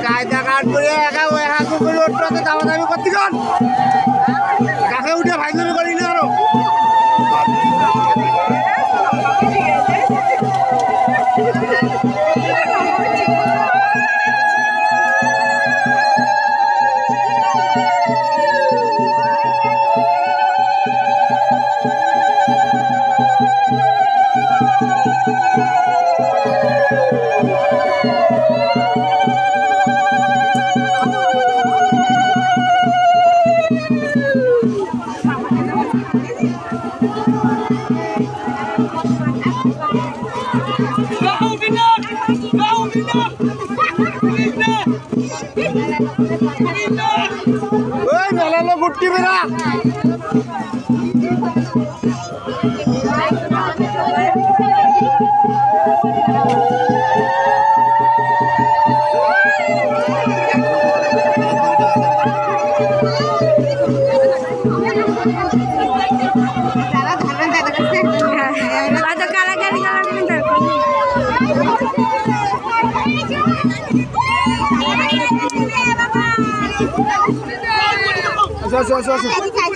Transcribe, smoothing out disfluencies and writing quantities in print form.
কায়দা কাট করে একা ওই হাত করে ওটাতে দামাদামি করতে গন কাছে উঠে ভাইজুরি করি না আরো ওই মেলালো গুটকি বেরা আসো